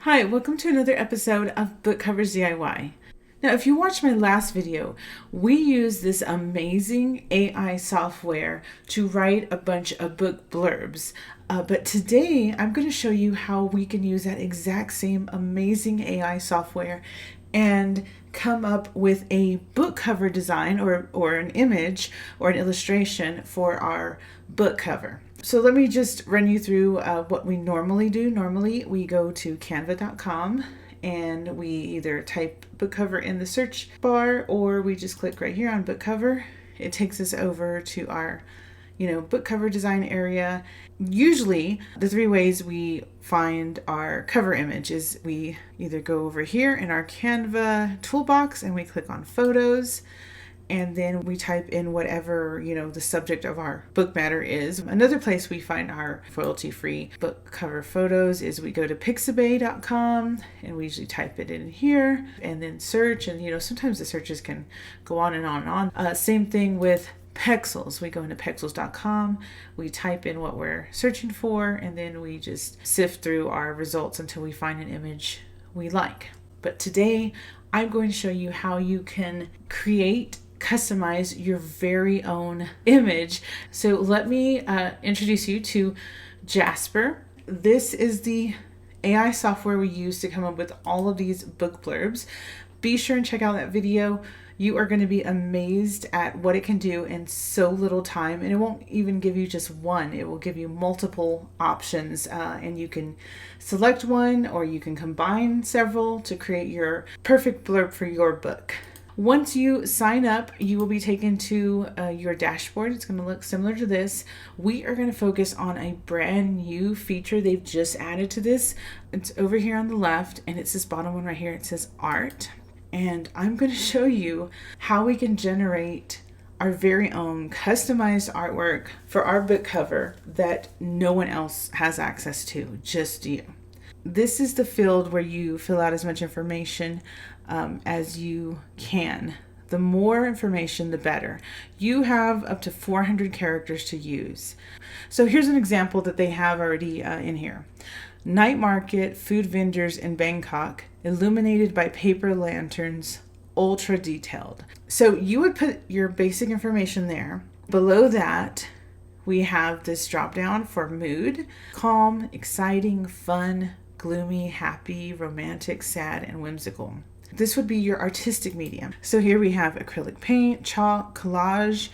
Hi, welcome to another episode of Book Covers DIY. Now, if you watched my last video, we used this amazing AI software to write a bunch of book blurbs. But today, I'm going to show you how we can use that exact same amazing AI software and come up with a book cover design or an image or an illustration for our book cover. So let me just run you through what we normally do. Normally we go to canva.com and we either type book cover in the search bar or we just click right here on book cover. It takes us over to our book cover design area. Usually the three ways we find our cover image is we either go over here in our Canva toolbox and we click on photos, and then we type in whatever, the subject of our book matter is. Another place we find our royalty-free book cover photos is we go to pixabay.com and we usually type it in here and then search. And, sometimes the searches can go on and on and on. Same thing with Pexels. We go into pexels.com, we type in what we're searching for, and then we just sift through our results until we find an image we like. But today, I'm going to show you how you can customize your very own image. So let me introduce you to Jasper. This is the AI software we use to come up with all of these book blurbs. Be sure and check out that video. You are going to be amazed at what it can do in so little time, and it won't even give you just one. It will give you multiple options, and you can select one or you can combine several to create your perfect blurb for your book. Once you sign up, you will be taken to your dashboard. It's going to look similar to this. We are going to focus on a brand new feature they've just added to this. It's over here on the left, and it's this bottom one right here. It says art. And I'm going to show you how we can generate our very own customized artwork for our book cover that no one else has access to, just you. This is the field where you fill out as much information as you can. The more information, the better. You have up to 400 characters to use. So here's an example that they have already in here. Night market, food vendors in Bangkok, illuminated by paper lanterns, ultra detailed. So you would put your basic information there. Below that, we have this drop down for mood: calm, exciting, fun, gloomy, happy, romantic, sad, and whimsical. This would be your artistic medium. So here we have acrylic paint, chalk, collage,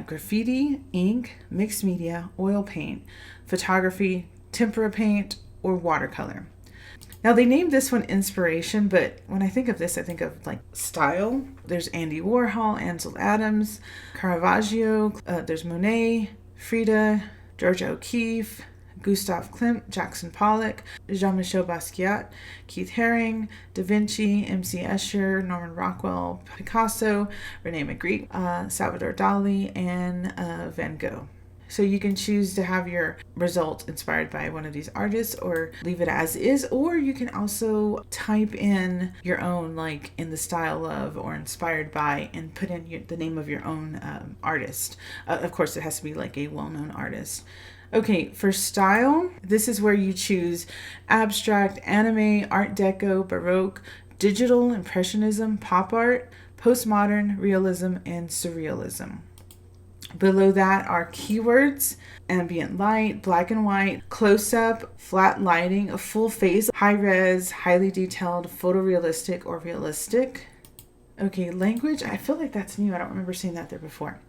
graffiti, ink, mixed media, oil paint, photography, tempera paint, or watercolor. Now they named this one inspiration, but when I think of this, I think of like style. There's Andy Warhol, Ansel Adams, Caravaggio, there's Monet, Frida, George O'Keeffe, Gustav Klimt, Jackson Pollock, Jean-Michel Basquiat, Keith Haring, Da Vinci, M.C. Escher, Norman Rockwell, Picasso, Rene Magritte, Salvador Dali, and Van Gogh. So you can choose to have your results inspired by one of these artists or leave it as is, or you can also type in your own, like in the style of or inspired by, and put in the name of your own artist. Of course, it has to be like a well-known artist. Okay, for style, this is where you choose abstract, anime, art deco, baroque, digital, impressionism, pop art, postmodern, realism, and surrealism. Below that are keywords: ambient light, black and white, close-up, flat lighting, a full face, high-res, highly detailed, photorealistic, or realistic. Okay, language, I feel like that's new. I don't remember seeing that there before.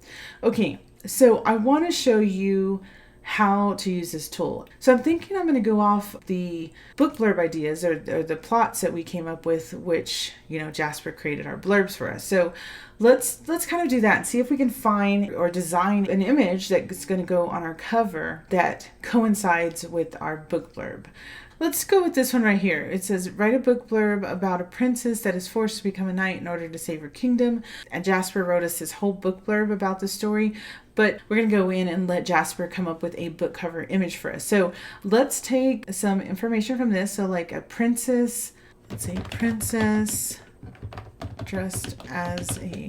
Okay, so I want to show you how to use this tool. So I'm thinking I'm going to go off the book blurb ideas or the plots that we came up with, which, Jasper created our blurbs for us. So let's kind of do that and see if we can find or design an image that's going to go on our cover that coincides with our book blurb. Let's go with this one right here. It says, write a book blurb about a princess that is forced to become a knight in order to save her kingdom. And Jasper wrote us this whole book blurb about the story, but we're going to go in and let Jasper come up with a book cover image for us. So let's take some information from this. So like a princess, let's say princess dressed as a,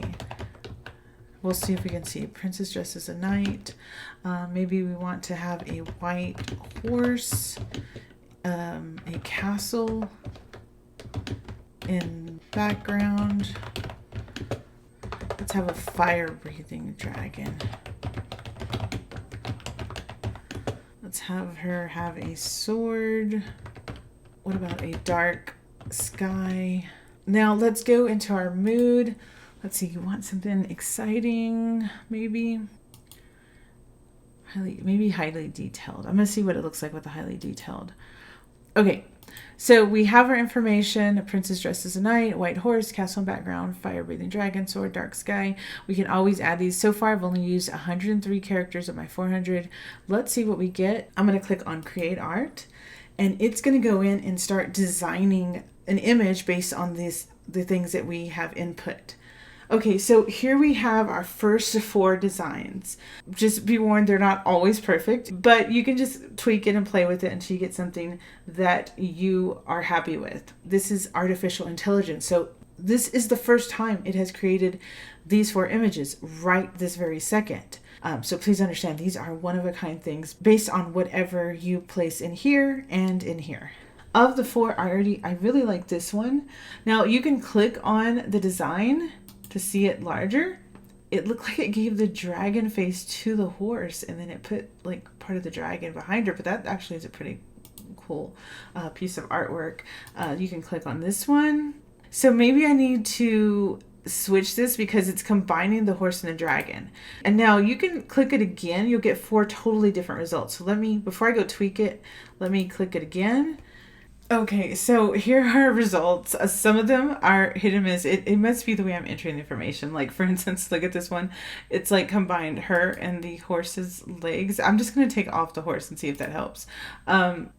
we'll see if we can see princess dressed as a knight. Maybe we want to have a white horse a castle in background. Let's have a fire-breathing dragon. Let's have her have a sword. What about a dark sky? Now let's go into our mood. Let's see, you want something exciting, maybe? Maybe highly detailed. I'm gonna see what it looks like with the highly detailed. Okay, so we have our information: a princess dressed as a knight, white horse, castle in background, fire-breathing dragon, sword, dark sky. We can always add these. So far, I've only used 103 characters of my 400. Let's see what we get. I'm gonna click on Create Art, and it's gonna go in and start designing an image based on the things that we have input. Okay, so here we have our first 4 designs. Just be warned, they're not always perfect, but you can just tweak it and play with it until you get something that you are happy with. This is artificial intelligence. So this is the first time it has created these 4 images right this very second. So please understand, these are one-of-a-kind things based on whatever you place in here and in here. Of the 4, I really like this one. Now you can click on the design to see it larger. It looked like it gave the dragon face to the horse, and then it put like part of the dragon behind her, but that actually is a pretty cool piece of artwork. You can click on this one. So maybe I need to switch this because it's combining the horse and the dragon. And now you can click it again. You'll get 4 totally different results. So before I go tweak it, let me click it again. Okay, so here are our results. Some of them are hit and miss. It must be the way I'm entering the information. Like, for instance, look at this one. It's like combined her and the horse's legs. I'm just going to take off the horse and see if that helps.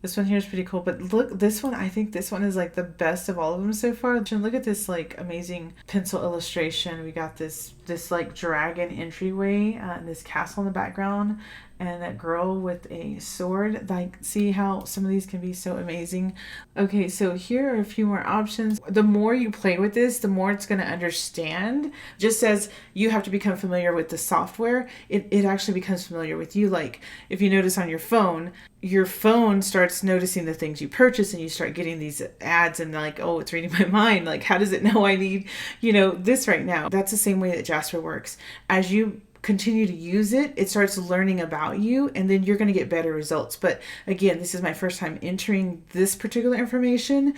This one here is pretty cool. But look, this one, I think this one is like the best of all of them so far. Look at this like amazing pencil illustration. We got this like dragon entryway and this castle in the background. And that girl with a sword. Like, see how some of these can be so amazing. Okay, so here are a few more options. The more you play with this, the more it's going to understand. Just as you have to become familiar with the software, it actually becomes familiar with you. Like, if you notice on your phone starts noticing the things you purchase, and you start getting these ads and like, oh, it's reading my mind. Like, how does it know I need, this right now? That's the same way that Jasper works. As you continue to use it, it starts learning about you, and then you're going to get better results. But again, this is my first time entering this particular information.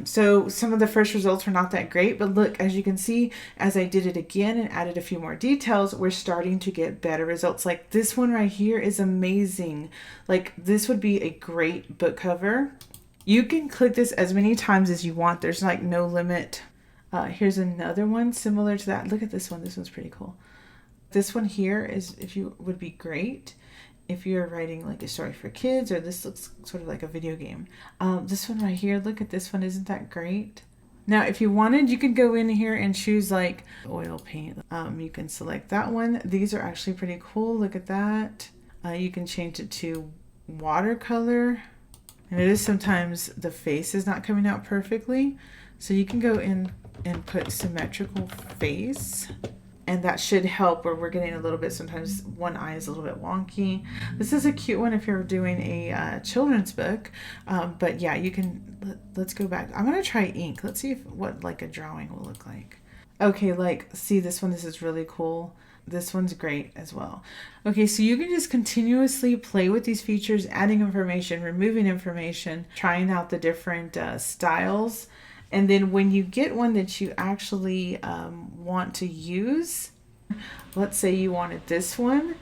So some of the first results were not that great, but look, as you can see, as I did it again and added a few more details, we're starting to get better results. Like this one right here is amazing. Like this would be a great book cover. You can click this as many times as you want. There's like no limit. Here's another one similar to that. Look at this one. This one's pretty cool. This one here would be great if you're writing like a story for kids, or this looks sort of like a video game. This one right here, look at this one. Isn't that great? Now, if you wanted, you could go in here and choose like oil paint. You can select that one. These are actually pretty cool. Look at that. You can change it to watercolor. And it is sometimes the face is not coming out perfectly. So you can go in and put symmetrical face. And that should help where we're getting a little bit, sometimes one eye is a little bit wonky. This is a cute one if you're doing a children's book. But yeah, you can, let's go back. I'm going to try ink. Let's see what like a drawing will look like. Okay, like see this one, this is really cool. This one's great as well. Okay, so you can just continuously play with these features, adding information, removing information, trying out the different styles. And then when you get one that you actually want to use, let's say you wanted this one,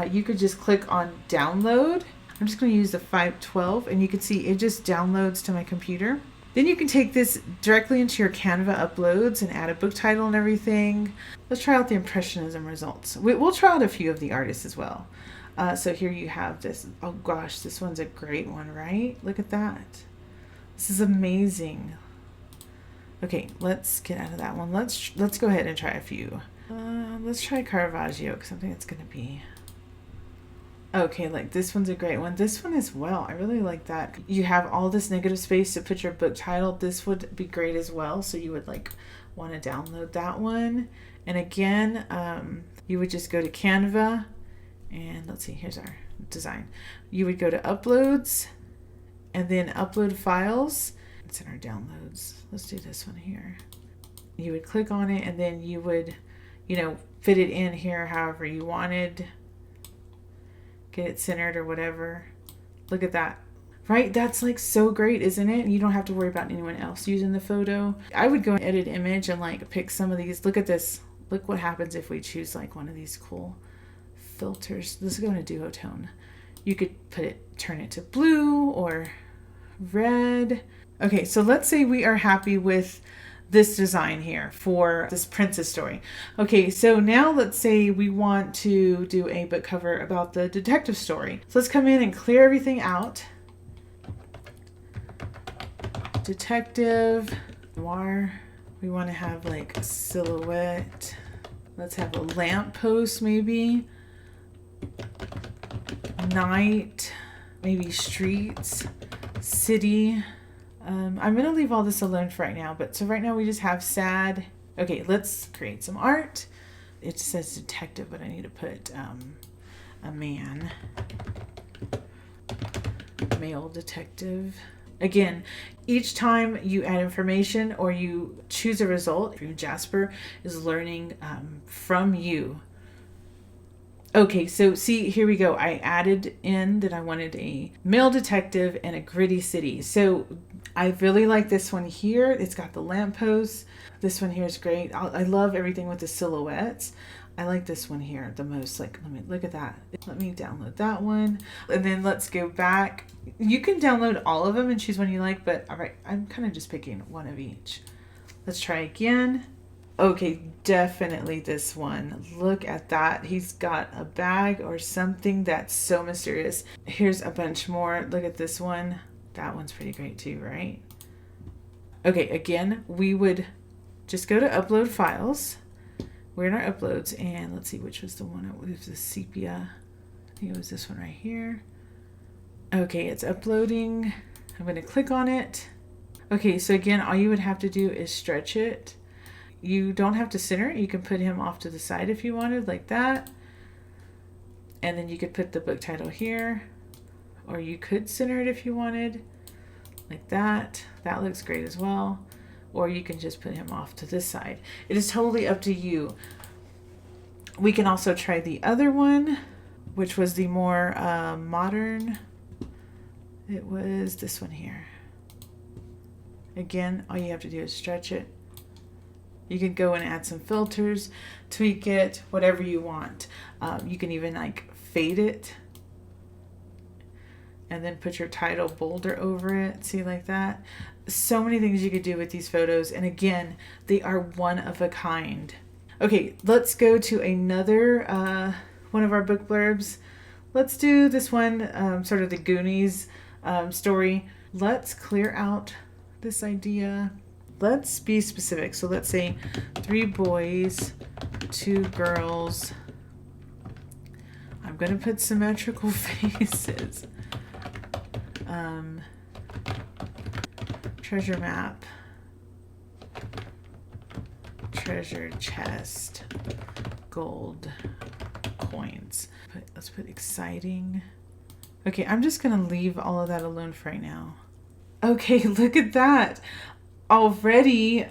you could just click on download. I'm just going to use the 512, and you can see it just downloads to my computer. Then you can take this directly into your Canva uploads and add a book title and everything. Let's try out the Impressionism results. We'll try out a few of the artists as well. So here you have this. Oh gosh, this one's a great one, right? Look at that. This is amazing. Okay, let's get out of that one. Let's go ahead and try a few. Let's try Caravaggio, because I think it's going to be... Okay, like this one's a great one. This one as well. I really like that. You have all this negative space to put your book title. This would be great as well. So you would like want to download that one. And again, you would just go to Canva, and let's see, here's our design. You would go to uploads, and then upload files. It's in our downloads. Let's do this one here. You would click on it, and then you would, fit it in here however you wanted. Get it centered or whatever. Look at that. Right? That's like so great, isn't it? You don't have to worry about anyone else using the photo. I would go and edit image and like pick some of these. Look at this. Look what happens if we choose like one of these cool filters. Let's go in a duotone. You could turn it to blue or red. Okay, so let's say we are happy with this design here for this princess story. Okay, so now let's say we want to do a book cover about the detective story. So let's come in and clear everything out. Detective, noir. We want to have like a silhouette. Let's have a lamppost maybe. Night, maybe streets, city. I'm going to leave all this alone for right now, but so right now we just have sad. Okay, let's create some art. It says detective, but I need to put a man. Male detective. Again, each time you add information or you choose a result, Jasper is learning from you. Okay, so see, here we go. I added in that I wanted a male detective and a gritty city. So I really like this one here. It's got the lamppost. This one here is great. I love everything with the silhouettes. I like this one here the most. Like, let me look at that. Let me download that one. And then let's go back. You can download all of them and choose one you like, but all right, I'm kind of just picking one of each. Let's try again. Okay, definitely this one. Look at that. He's got a bag or something that's so mysterious. Here's a bunch more. Look at this one. That one's pretty great too, right? Okay, again, we would just go to upload files. We're in our uploads, and let's see which was the one. It was the sepia. I think it was this one right here. Okay, it's uploading. I'm going to click on it. Okay, so again, all you would have to do is stretch it. You don't have to center it. You can put him off to the side if you wanted, like that. And then you could put the book title here. Or you could center it if you wanted, like that. That looks great as well. Or you can just put him off to this side. It is totally up to you. We can also try the other one, which was the more modern. It was this one here. Again, all you have to do is stretch it. You can go and add some filters, tweak it, whatever you want. You can even like fade it and then put your title bolder over it. See, like that. So many things you could do with these photos. And again, they are one of a kind. Okay, let's go to another one of our book blurbs. Let's do this one, sort of the Goonies story. Let's clear out this idea. Let's be specific. So let's say 3 boys, 2 girls. I'm going to put symmetrical faces. Treasure map. Treasure chest. Gold coins. Let's put exciting. Okay, I'm just going to leave all of that alone for right now. Okay, look at that. Already,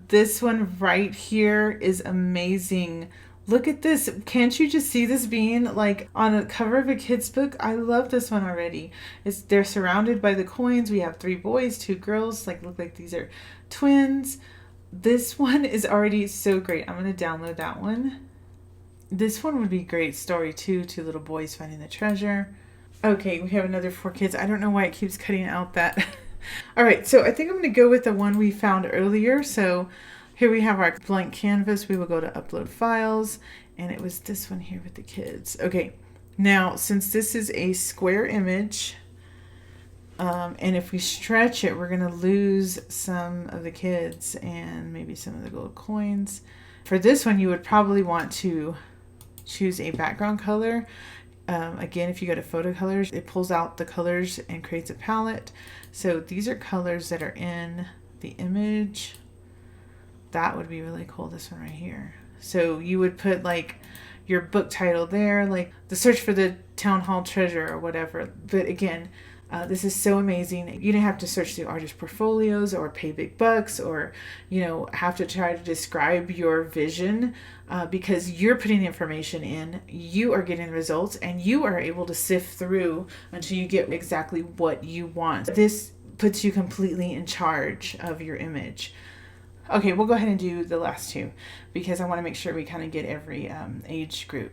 this one right here is amazing. Look at this. Can't you just see this being like on a cover of a kid's book? I love this one already. They're surrounded by the coins. We have 3 boys, 2 girls, like look like these are twins. This one is already so great. I'm going to download that one. This one would be a great story too. 2 little boys finding the treasure. Okay, we have another 4 kids. I don't know why it keeps cutting out that. All right, so I think I'm going to go with the one we found earlier. So here we have our blank canvas. We will go to upload files, and it was this one here with the kids. Okay, now since this is a square image, and if we stretch it, we're going to lose some of the kids and maybe some of the gold coins. For this one, you would probably want to choose a background color. Again, if you go to photo colors, it pulls out the colors and creates a palette. So these are colors that are in the image. That would be really cool, this one right here. So you would put like your book title there, like The Search for the Town Hall Treasure or whatever. But again, This is so amazing. You don't have to search through artist portfolios or pay big bucks or, have to try to describe your vision because you're putting the information in, you are getting the results, and you are able to sift through until you get exactly what you want. This puts you completely in charge of your image. Okay, we'll go ahead and do the last two because I want to make sure we kind of get every age group.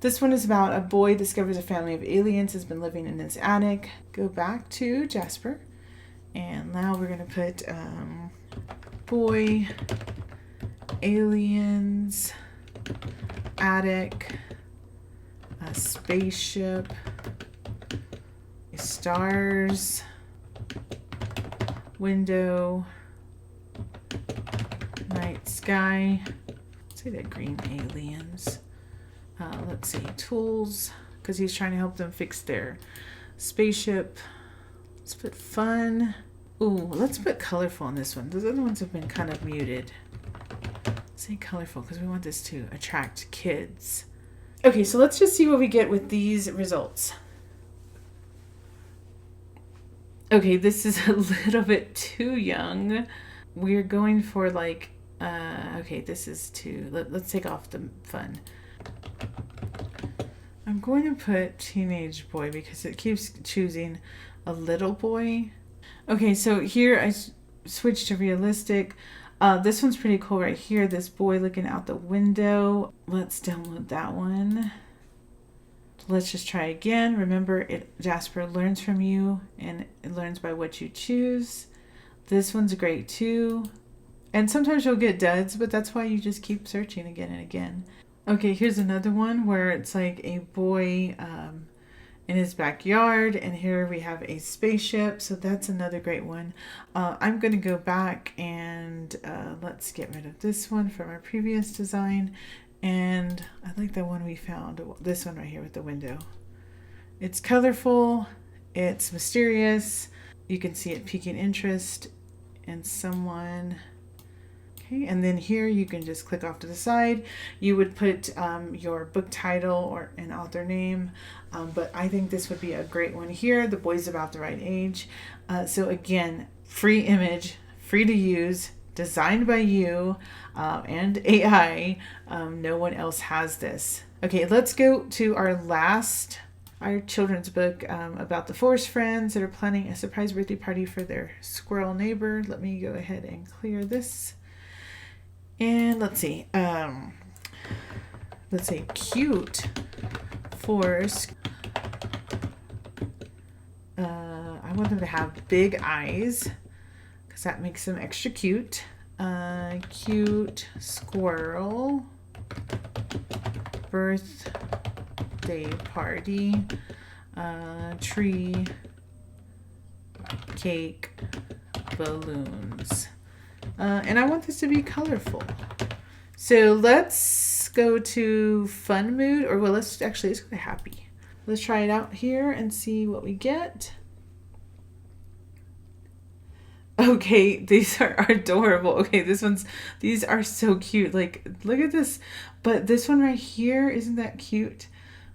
This one is about a boy discovers a family of aliens has been living in his attic. Go back to Jasper. And now we're going to put boy, aliens, attic, a spaceship, stars, window, night sky. Let's say that green aliens. Let's see, tools, because he's trying to help them fix their spaceship. Let's put fun. Ooh, let's put colorful on this one. Those other ones have been kind of muted. Let's say colorful because we want this to attract kids. Okay, so let's just see what we get with these results. Okay, this is a little bit too young. We're going for like, okay, this is too, let's take off the fun. I'm going to put teenage boy because it keeps choosing a little boy. Okay, so here I switched to realistic. This one's pretty cool right here. This boy looking out the window. Let's download that one. Let's just try again. Remember, Jasper learns from you and it learns by what you choose. This one's great too. And sometimes you'll get duds, but that's why you just keep searching again and again. Okay, here's another one where it's like a boy in his backyard, and here we have a spaceship, so that's another great one. I'm going to go back and let's get rid of this one from our previous design, and I like the one we found, this one right here with the window. It's colorful, it's mysterious, you can see it piquing interest in someone. Okay, and then here you can just click off to the side. You would put your book title or an author name, but I think this would be a great one here. The boy's about the right age. So again, free image, free to use, designed by you and AI. No one else has this. Okay, let's go to our children's book about the forest friends that are planning a surprise birthday party for their squirrel neighbor. Let me go ahead and clear this. And let's see, let's say cute forest. I want them to have big eyes because that makes them extra cute. Cute squirrel birthday party, tree, cake, balloons. And I want this to be colorful. So let's go to fun mood, or well, let's go to happy. Let's try it out here and see what we get. Okay, these are adorable. Okay, these are so cute. Like, look at this. But this one right here, isn't that cute?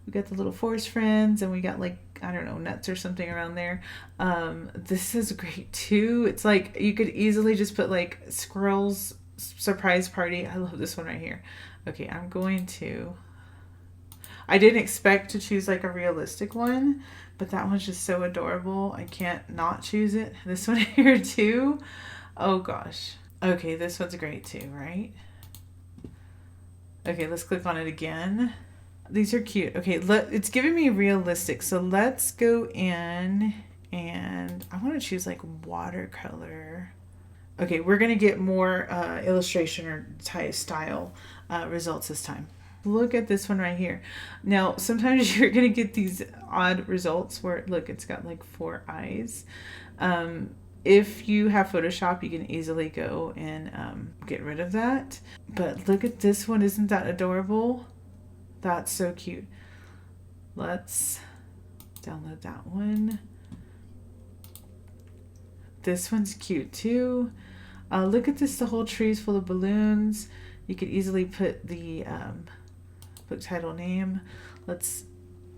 We got the little forest friends, and we got like, I don't know, nuts or something around there. This is great too. It's like you could easily just put like squirrels surprise party. I love this one right here. Okay, I didn't expect to choose like a realistic one, but that one's just so adorable. I can't not choose it. This one here too. Oh gosh. Okay, this one's great too, right? Okay, let's click on it again. These are cute. Okay, it's giving me realistic. So let's go in and I want to choose like watercolor. Okay, we're going to get more illustration or style results this time. Look at this one right here. Now, sometimes you're going to get these odd results where, look, it's got like 4 eyes. If you have Photoshop, you can easily go and get rid of that. But look at this one. Isn't that adorable? That's so cute. Let's download that one. This one's cute too. Look at this, the whole tree's full of balloons. You could easily put the book title name. Let's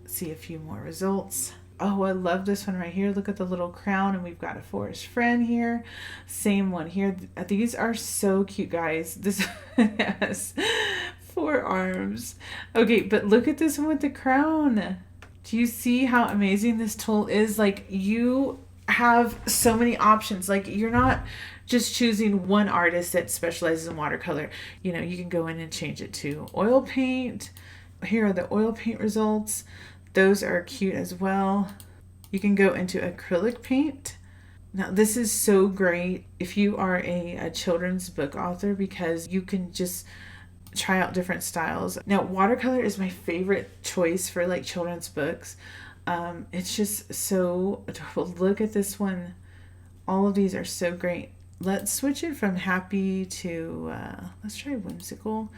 see a few more results. Oh, I love this one right here. Look at the little crown, and we've got a forest friend here. Same one here. These are so cute, guys. This has 4 arms. Okay, but look at this one with the crown. Do you see how amazing this tool is? Like, you have so many options. Like, you're not just choosing one artist that specializes in watercolor. You know, you can go in and change it to oil paint. Here are the oil paint results. Those are cute as well. You can go into acrylic paint. Now, this is so great if you are a children's book author, because you can just try out different styles. Now, watercolor is my favorite choice for like children's books. It's just so adorable. Look at this one. All of these are so great. Let's switch it from happy to, let's try whimsical.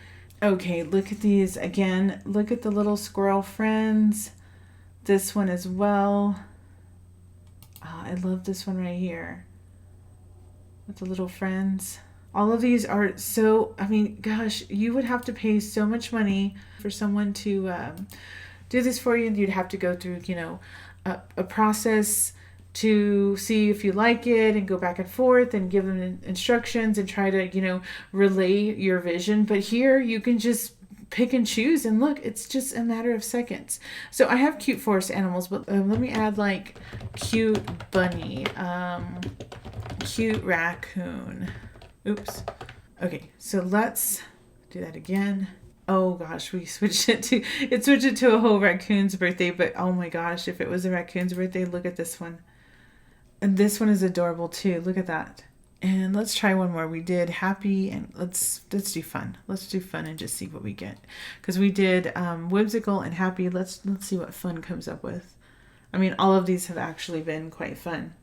Okay, look at these again. Look at the little squirrel friends. This one as well. Oh, I love this one right here with the little friends. All of these are so, I mean, gosh, you would have to pay so much money for someone to do this for you. And you'd have to go through, you know, a process to see if you like it and go back and forth and give them instructions and try to, you know, relay your vision. But here you can just pick and choose, and look, it's just a matter of seconds. So I have cute forest animals, but let me add like cute bunny, cute raccoon. Oops. Okay, so let's do that again. Oh gosh, we switched it to a whole raccoon's birthday, but oh my gosh, if it was a raccoon's birthday, look at this one. And this one is adorable too. Look at that. And let's try one more. We did happy, and let's do fun. Let's do fun and just see what we get. Because we did whimsical and happy. Let's see what fun comes up with. I mean, all of these have actually been quite fun.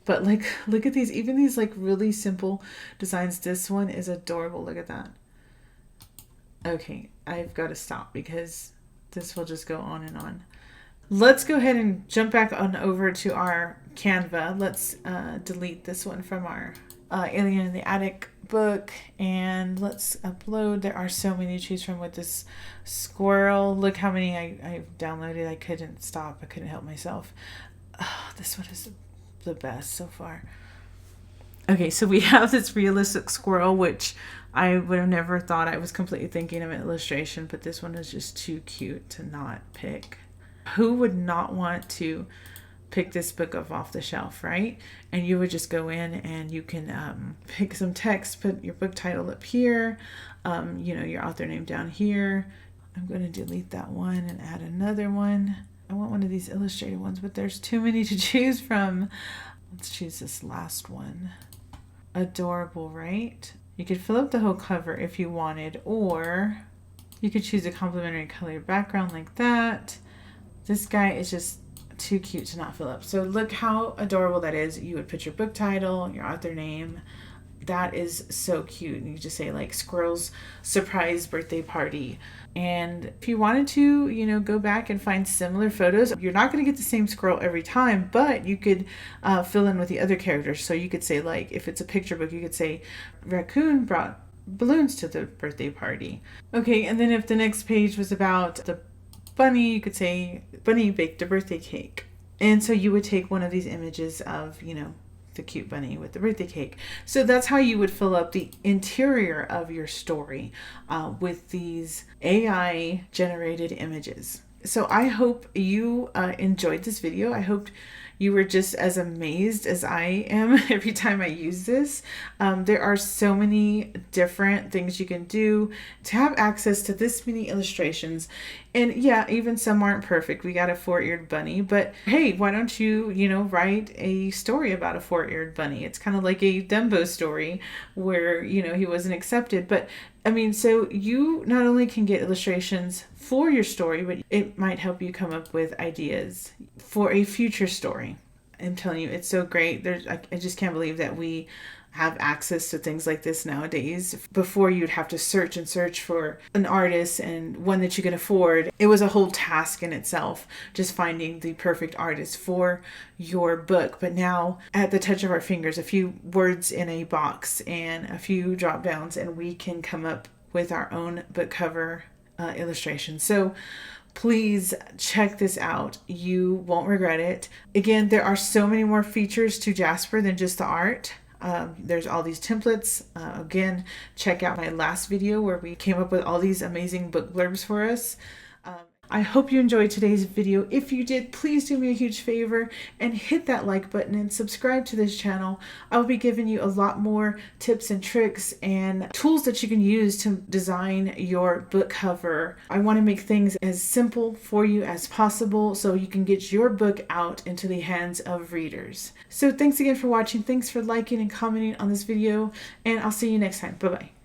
But like, look at these. Even these like really simple designs. This one is adorable. Look at that. Okay, I've got to stop because this will just go on and on. Let's go ahead and jump back on over to our Canva. Let's delete this one from our Alien in the Attic book, and let's upload. There are so many to choose from with this squirrel. Look how many I've downloaded. I couldn't stop. I couldn't help myself. Oh, this one is the best so far. Okay, so we have this realistic squirrel, which I would have never thought. I was completely thinking of an illustration, but this one is just too cute to not pick. Who would not want to pick this book up off the shelf, right? And you would just go in and you can pick some text, put your book title up here, you know, your author name down here. I'm going to delete that one and add another one. I want one of these illustrated ones, but there's too many to choose from. Let's choose this last one. Adorable, right? You could fill up the whole cover if you wanted, or you could choose a complementary colored background like that. This guy is just too cute to not fill up. So look how adorable that is. You would put your book title, your author name. That is so cute. And you just say like Squirrel's surprise birthday party. And if you wanted to, you know, go back and find similar photos, you're not going to get the same squirrel every time, but you could fill in with the other characters. So you could say, like, if it's a picture book, you could say raccoon brought balloons to the birthday party. Okay, and then if the next page was about the bunny, you could say bunny baked a birthday cake. And so you would take one of these images of, you know, the cute bunny with the birthday cake. So that's how you would fill up the interior of your story with these AI generated images. So I hope you enjoyed this video. I hope you were just as amazed as I am every time I use this. There are so many different things you can do to have access to this many illustrations. And yeah, even some aren't perfect. We got a 4-eared bunny, but hey, why don't you, you know, write a story about a 4-eared bunny? It's kind of like a Dumbo story where, you know, he wasn't accepted. But I mean, so you not only can get illustrations for your story, but it might help you come up with ideas for a future story. I'm telling you, it's so great. I just can't believe that we have access to things like this nowadays. Before, you'd have to search and search for an artist and one that you can afford. It was a whole task in itself, just finding the perfect artist for your book. But now, at the touch of our fingers, a few words in a box and a few drop downs, and we can come up with our own book cover illustration. So Please check this out. You won't regret it. Again, there are so many more features to Jasper than just the art. There's all these templates. Again, check out my last video where we came up with all these amazing book blurbs for us. I hope you enjoyed today's video. If you did, please do me a huge favor and hit that like button and subscribe to this channel. I will be giving you a lot more tips and tricks and tools that you can use to design your book cover. I want to make things as simple for you as possible so you can get your book out into the hands of readers. So thanks again for watching. Thanks for liking and commenting on this video, and I'll see you next time. Bye-bye.